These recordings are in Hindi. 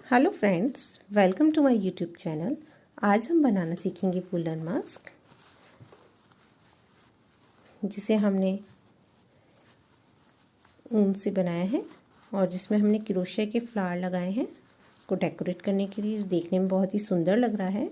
Hello friends, welcome to my YouTube channel. आज हम बनाना सीखेंगे वूलन मास्क, जिसे हमने ऊन से बनाया है और जिसमें हमने क्रोशिया के फ्लावर लगाए हैं को डेकोरेट करने के लिए। देखने में बहुत ही सुंदर लग रहा है।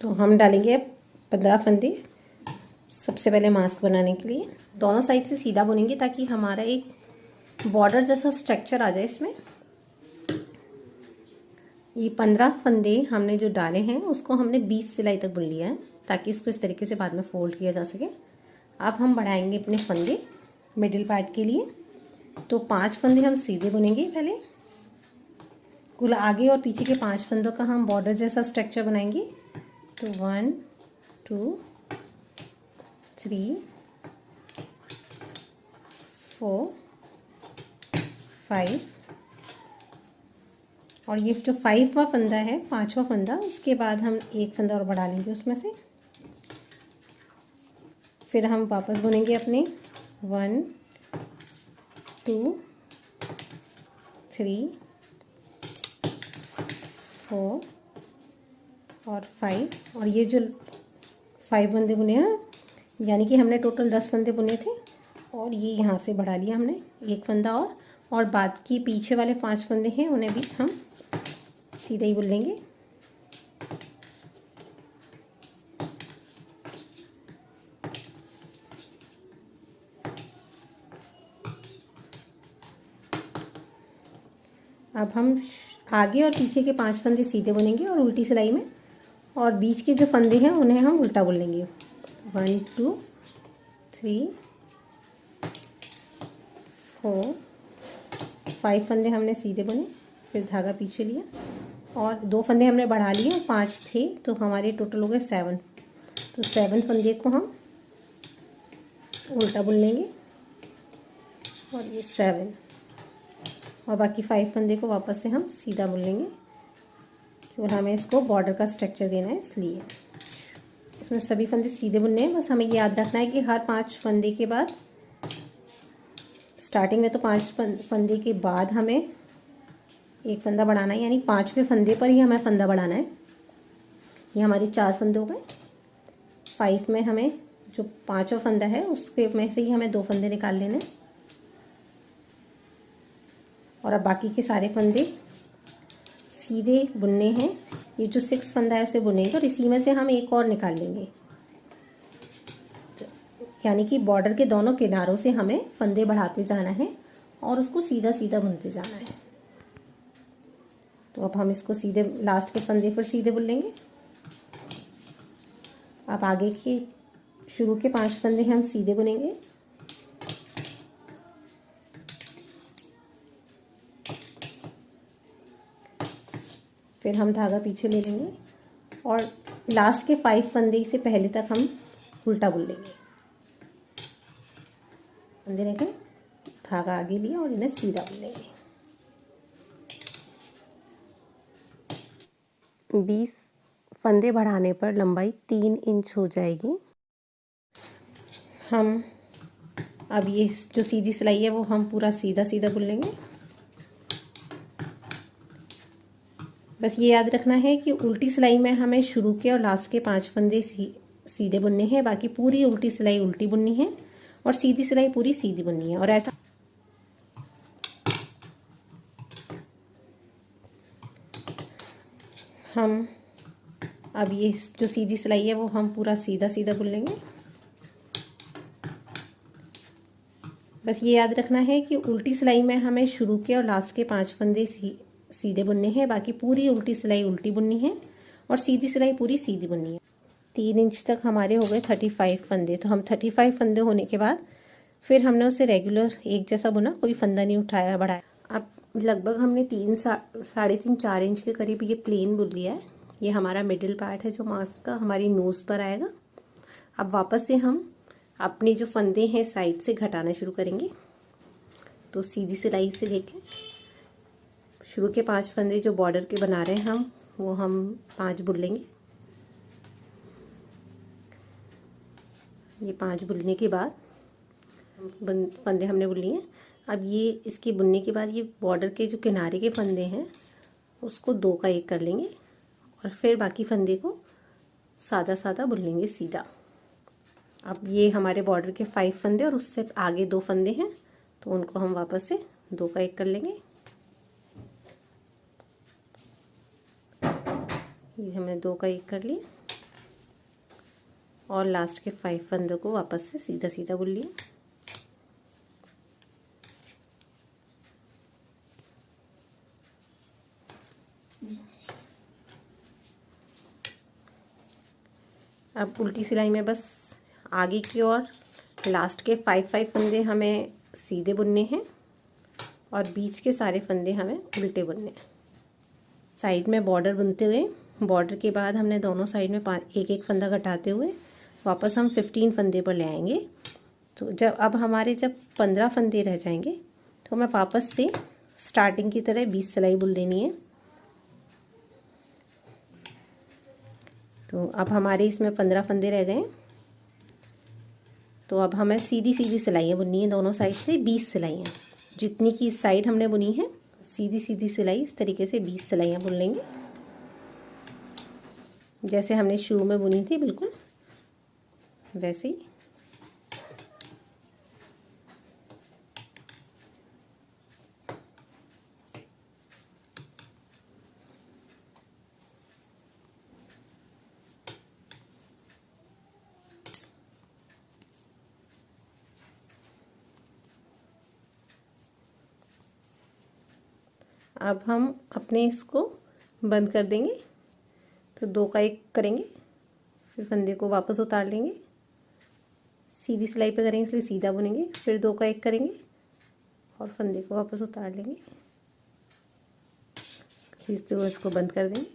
तो हम डालेंगे 15 फंदे सबसे पहले मास्क बनाने के लिए। दोनों साइड से सीधा बुनेंगे ताकि हमारा एक बॉर्डर जैसा स्ट्रक्चर आ जाए इसमें। ये 15 फंदे हमने जो डाले हैं उसको हमने 20 सिलाई तक बुन लिया है ताकि इसको इस तरीके से बाद में फोल्ड किया जा सके। अब हम बढ़ाएंगे अपने फंदे मिडिल पार्ट के लिए। तो 5 फंदे हम सीधे बुनेंगे पहले। कुल आगे और पीछे के 5 फंदों का हम बॉर्डर जैसा स्ट्रक्चर बनाएंगे। तो 1 2 3 4 5 और ये जो 5वां फंदा है, 5वां फंदा, उसके बाद हम एक फंदा और बढ़ा लेंगे उसमें से। फिर हम वापस बुनेंगे अपने 1 2 3 4 और 5 और ये जो 5 फंदे बुने हैं, यानी कि हमने टोटल 10 फंदे बुने थे और ये यहाँ से बढ़ा लिया हमने एक फंदा और बाद की पीछे वाले 5 फंदे हैं उन्हें भी हम सीधे ही बुन लेंगे। अब हम आगे और पीछे के 5 फंदे सीधे बुनेंगे और उल्टी सिलाई में, और बीच के जो फंदे हैं उन्हें हम उल्टा बुन लेंगे। 1 2 3 4 5 फंदे हमने सीधे बुने, फिर धागा पीछे लिया और 2 फंदे हमने बढ़ा लिए और 5 थे, तो हमारे टोटल हो गए 7। तो 7 फंदे को हम उल्टा बुन लेंगे और ये 7 और बाकी 5 फंदे को वापस से हम सीधा बुन लेंगे क्योंकि हमें इसको बॉर्डर का स्ट्रक्चर देना है, इसलिए इसमें सभी फंदे सीधे बुनने हैं। बस हमें याद रखना है कि हर 5 फंदे के बाद, स्टार्टिंग में तो 5 फंदे के बाद हमें एक फंदा बढ़ाना है, यानी 5वें फंदे पर ही हमें फंदा बढ़ाना है। ये हमारी 4 फंदे हो गए। 5 में हमें जो 5वां फंदा है उसके में से ही हमें 2 फंदे निकाल लेने हैं और अब बाकी के सारे फंदे सीधे बुनने हैं। ये जो 6 फंदा है उसे बुनेंगे और इसी में से हम एक और निकाल लेंगे, यानी कि बॉर्डर के दोनों किनारों से हमें फंदे बढ़ाते जाना है और उसको सीधा सीधा बुनते जाना है। तो अब हम इसको सीधे लास्ट के फंदे पर सीधे बुन लेंगे। अब आगे के शुरू के 5 फंदे हम सीधे बुनेंगे। फिर हम धागा पीछे ले लेंगे और लास्ट के 5 फंदे से पहले तक हम उल्टा बुन लेंगे। फंदे रखें, धागा आगे लिया और इन्हें सीधा बुन लेंगे। 20 फंदे बढ़ाने पर लंबाई 3 इंच हो जाएगी। हम अब ये जो सीधी सिलाई है वो हम पूरा सीधा सीधा बुन लेंगे। बस ये याद रखना है कि उल्टी सिलाई में हमें शुरू के और लास्ट के 5 फंदे सीधे बुनने हैं, बाकी पूरी उल्टी सिलाई उल्टी बुननी है और सीधी सिलाई पूरी सीधी बुननी है। और ऐसा हम अब ये जो सीधी सिलाई है वो हम पूरा सीधा सीधा बुन लेंगे। बस ये याद रखना है कि उल्टी सिलाई में हमें शुरू के और लास्ट के 5 फंदे सीधे बुनने हैं, बाकी पूरी उल्टी सिलाई उल्टी बुननी है और सीधी सिलाई पूरी सीधी बुननी है। 3 इंच तक हमारे हो गए 35 फंदे। तो हम 35 फंदे होने के बाद फिर हमने उसे रेगुलर एक जैसा बुना, कोई फंदा नहीं उठाया बढ़ाया। अब लगभग हमने 3 3.5 4 इंच के करीब ये प्लेन बुन लिया है। ये हमारा मिडिल पार्ट है जो मास्क का हमारी नोज़ पर आएगा। अब वापस से हम अपने जो फंदे हैं साइड से घटाना शुरू करेंगे। तो सीधी सिलाई से देखें, शुरू के 5 फंदे जो बॉर्डर के बना रहे हैं वो हम 5 बुन लेंगे। ये 5 बुनने के बाद फंदे हमने बुन लिए। अब ये इसके बुनने के बाद ये बॉर्डर के जो किनारे के फंदे हैं उसको 2 का 1 कर लेंगे और फिर बाकी फंदे को सादा सादा बुन लेंगे सीधा। अब ये हमारे बॉर्डर के 5 फंदे और उससे आगे 2 फंदे हैं, तो उनको हम वापस से 2 का 1 कर लेंगे। ये हमने 2 का 1 कर लिया और लास्ट के 5 फंदों को वापस से सीधा सीधा बुन लिया। अब उल्टी सिलाई में बस आगे की ओर लास्ट के 5 फंदे हमें सीधे बुनने हैं और बीच के सारे फंदे हमें उल्टे बुनने हैं। साइड में बॉर्डर बुनते हुए, बॉर्डर के बाद हमने दोनों साइड में एक एक फंदा घटाते हुए वापस हम 15 फंदे पर ले आएंगे। तो जब 15 फंदे रह जाएंगे तो हमें वापस से स्टार्टिंग की तरह 20 सिलाई बुन लेनी है। तो अब हमारे इसमें 15 फंदे रह गए, तो अब हमें सीधी सीधी सिलाइयाँ बुननी है दोनों साइड से 20 सिलाइयाँ। जितनी की इस साइड हमने बुनी है सीधी सीधी सिलाई इस तरीके से 20 सिलाइयाँ बुन लेंगे, जैसे हमने शुरू में बुनी थी बिल्कुल वैसे ही। अब हम अपने इसको बंद कर देंगे, तो 2 का 1 करेंगे, फिर फंदे को वापस उतार लेंगे, सीधी सिलाई पे करेंगे इसलिए सीधा बुनेंगे, फिर 2 का 1 करेंगे और फंदे को वापस उतार लेंगे, खींचते हुए इसको बंद कर देंगे।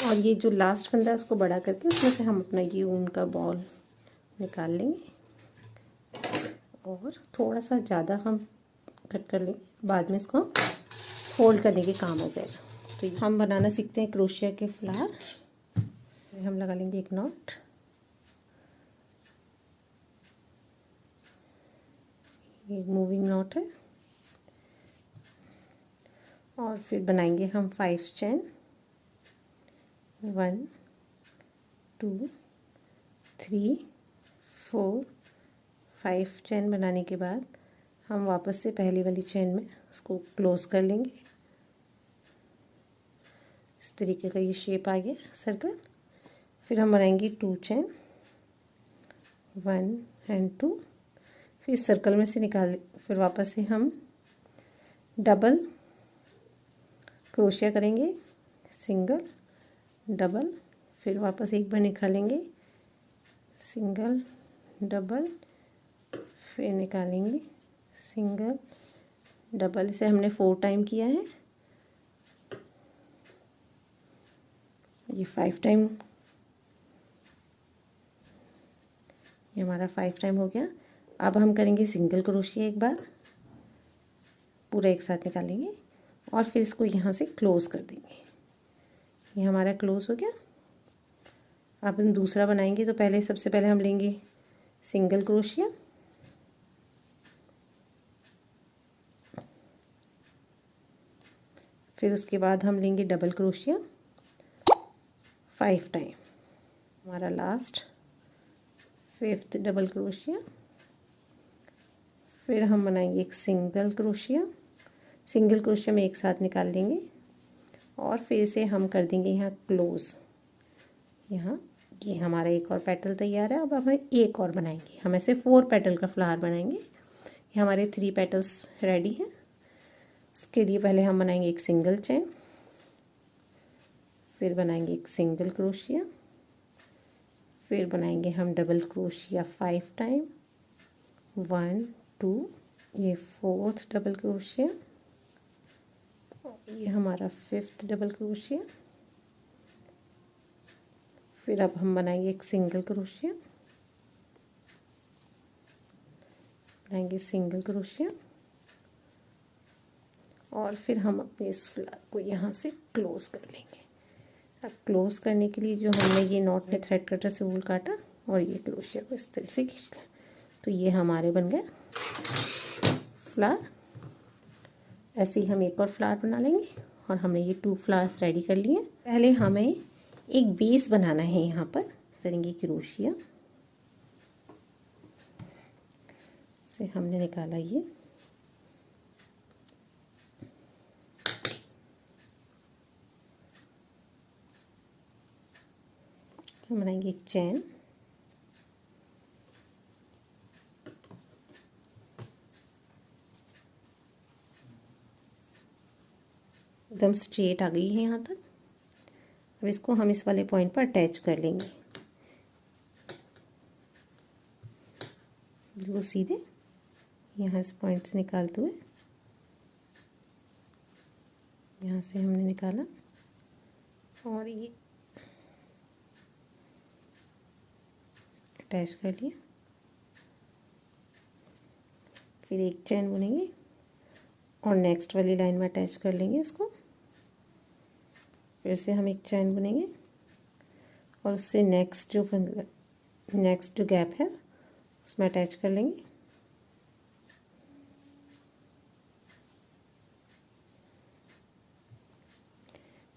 और ये जो लास्ट फंदा है उसको बड़ा करके उसमें से हम अपना ये ऊन का बॉल निकाल लेंगे और थोड़ा सा ज़्यादा हम कट कर लेंगे, बाद में इसको फोल्ड करने के काम आ जाएगा। तो हम बनाना सीखते हैं क्रोशिया के फ्लावर। हम लगा लेंगे एक नॉट, ये मूविंग नॉट है, और फिर बनाएंगे हम 5 चेन। 1 2 3 4 5 चेन बनाने के बाद हम वापस से पहली वाली चेन में उसको क्लोज कर लेंगे। इस तरीके का ये शेप आ गया सर्कल। फिर हम बनाएंगे 2 चेन, 1 and 2, फिर सर्कल में से फिर वापस से हम डबल क्रोशिया करेंगे, सिंगल डबल, फिर वापस एक बार निकालेंगे, सिंगल डबल, फिर निकालेंगे, सिंगल डबल। इसे हमने 4 टाइम किया है, ये 5 टाइम, ये हमारा 5 टाइम हो गया। अब हम करेंगे सिंगल क्रोशिया एक बार, पूरा एक साथ निकालेंगे और फिर इसको यहाँ से क्लोज कर देंगे। ये हमारा क्लोज हो गया। अब हम दूसरा बनाएंगे, तो सबसे पहले हम लेंगे सिंगल क्रोशिया, फिर उसके बाद हम लेंगे डबल क्रोशिया 5 टाइम, हमारा लास्ट 5th डबल क्रोशिया। फिर हम बनाएंगे एक सिंगल क्रोशिया, सिंगल क्रोशिया में एक साथ निकाल लेंगे और फिर इसे हम कर देंगे यहाँ क्लोज। यहाँ ये हमारा एक और पेटल तैयार है। अब हम एक और बनाएंगे, हम ऐसे 4 पेटल का फ्लावर बनाएंगे। ये हमारे 3 पेटल्स रेडी हैं। इसके लिए पहले हम बनाएंगे एक सिंगल चेन, फिर बनाएंगे एक सिंगल क्रोशिया, फिर बनाएंगे हम डबल क्रोशिया 5 टाइम, 1 2, ये 4th डबल क्रोशिया, ये हमारा 5th डबल क्रोशिया। फिर अब हम बनाएंगे एक सिंगल क्रोशिया, बनाएंगे सिंगल क्रोशिया और फिर हम अपने इस फ्लावर को यहाँ से क्लोज कर लेंगे। अब क्लोज करने के लिए जो हमने ये नॉट ने थ्रेड कटर से वूल काटा और ये क्रोशिया को इस तरह से खींच लिया, तो ये हमारे बन गए फ्लावर। ऐसे ही हम एक और फ्लावर बना लेंगे और हमने ये 2 फ्लावर्स रेडी कर लिए। पहले हमें एक बेस बनाना है, यहाँ पर करेंगे क्रोशिया से हमने निकाला ये, हम बनाएंगे एक चैन, एकदम स्ट्रेट आ गई है यहाँ तक। अब इसको हम इस वाले पॉइंट पर अटैच कर लेंगे, बिल्कुल सीधे यहाँ इस पॉइंट से निकालते हुए, यहाँ से हमने निकाला और ये अटैच कर लिया। फिर एक चैन बुनेंगे और नेक्स्ट वाली लाइन में अटैच कर लेंगे इसको। फिर से हम एक चैन बुनेंगे और उससे नेक्स्ट जो गैप है उसमें अटैच कर लेंगे।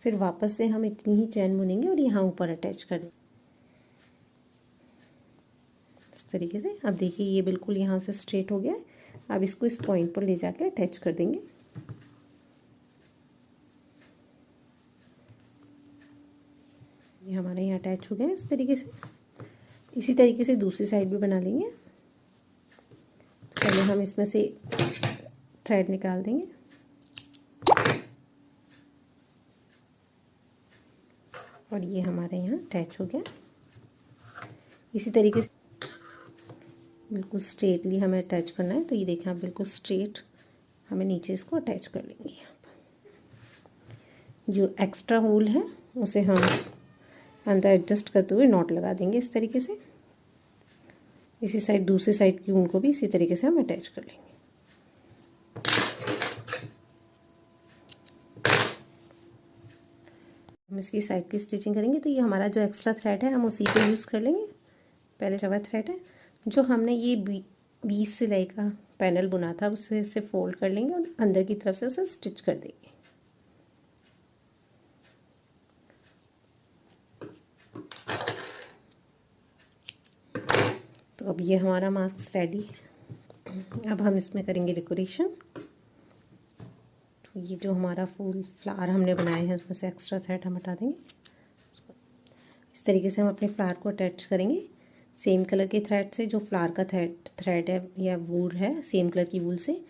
फिर वापस से हम इतनी ही चैन बुनेंगे और यहाँ ऊपर अटैच कर देंगे इस तरीके से। अब देखिए ये बिल्कुल यहाँ से स्ट्रेट हो गया है। अब इसको इस पॉइंट पर ले जाके अटैच कर देंगे। ये हमारे यहाँ अटैच हो गया है इस तरीके से। इसी तरीके से दूसरी साइड भी बना लेंगे। पहले हम इसमें से थ्रेड निकाल देंगे और ये हमारे यहाँ अटैच हो गया। इसी तरीके से बिल्कुल स्ट्रेटली हमें अटैच करना है। तो ये देखें आप, बिल्कुल स्ट्रेट हमें नीचे इसको अटैच कर लेंगे। यहाँ पर जो एक्स्ट्रा होल है उसे हम अंदर एडजस्ट करते हुए नॉट लगा देंगे इस तरीके से। इसी साइड दूसरी साइड की ऊन को भी इसी तरीके से हम अटैच कर लेंगे। हम इसकी साइड की स्टिचिंग करेंगे तो ये हमारा जो एक्स्ट्रा थ्रेड है हम उसी को यूज़ कर लेंगे। पहले चवा थ्रेड है जो हमने ये 20 सिलाई का पैनल बुना था, उससे इसे फोल्ड कर लेंगे और अंदर की तरफ से उसे स्टिच कर देंगे। तो अब ये हमारा मास्क रेडी है। अब हम इसमें करेंगे डेकोरेशन। तो ये जो हमारा फूल फ्लावर हमने बनाए हैं उसमें से एक्स्ट्रा थ्रेड हम हटा देंगे। इस तरीके से हम अपने फ्लावर को अटैच करेंगे सेम कलर के थ्रेड से। जो फ्लावर का थ्रेड है या वूल है, सेम कलर की वूल से।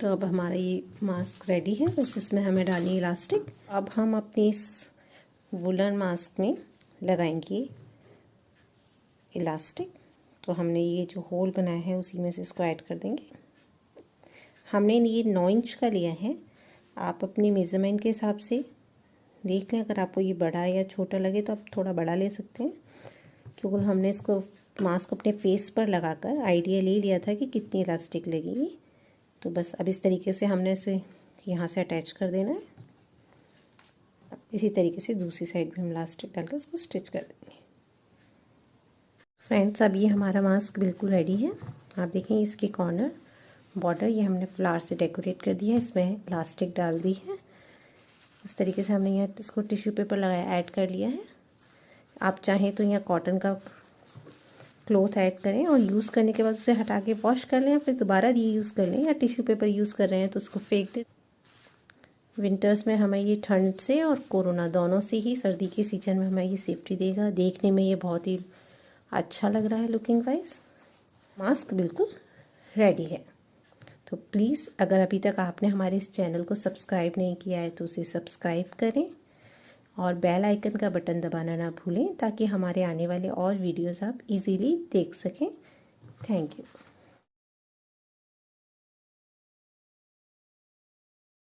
तो अब हमारा ये मास्क रेडी है। बस इसमें हमें डालनी है इलास्टिक। अब हम अपनी इस वुलन मास्क में लगाएंगे इलास्टिक। तो हमने ये जो होल बनाया है उसी में से इसको ऐड कर देंगे। हमने ये 9 इंच का लिया है। आप अपनी मेज़रमेंट के हिसाब से देख लें। अगर आपको ये बड़ा या छोटा लगे तो आप थोड़ा बड़ा ले सकते हैं, क्योंकि हमने इसको मास्क अपने फेस पर लगाकर आइडिया ले लिया था कि कितनी इलास्टिक लगेगी। तो बस अब इस तरीके से हमने इसे यहाँ से अटैच कर देना है। इसी तरीके से दूसरी साइड भी हम इलास्टिक डालकर उसको स्टिच कर देंगे। फ्रेंड्स, अब ये हमारा मास्क बिल्कुल रेडी है। आप देखें इसके कॉर्नर बॉर्डर ये हमने फ्लावर से डेकोरेट कर दिया है, इसमें इलास्टिक डाल दी है। इस तरीके से हमने यहाँ इसको टिश्यू पेपर लगाया, ऐड कर लिया है। आप चाहें तो यहाँ कॉटन का क्लॉथ ऐड करें और यूज़ करने के बाद उसे हटा के वॉश कर लें, फिर दोबारा रीयूज़ कर लें। या टिश्यू पेपर यूज़ कर रहे हैं तो उसको फेंक दें। विंटर्स में हमें ये ठंड से और कोरोना दोनों से ही, सर्दी के सीजन में हमें ये सेफ्टी देगा। देखने में ये बहुत ही अच्छा लग रहा है लुकिंग वाइज। मास्क बिल्कुल रेडी है। तो प्लीज़ अगर अभी तक आपने हमारे इस चैनल को सब्सक्राइब नहीं किया है तो उसे सब्सक्राइब करें और बेल आइकन का बटन दबाना ना भूलें, ताकि हमारे आने वाले और वीडियोस आप इजीली देख सकें। Thank you.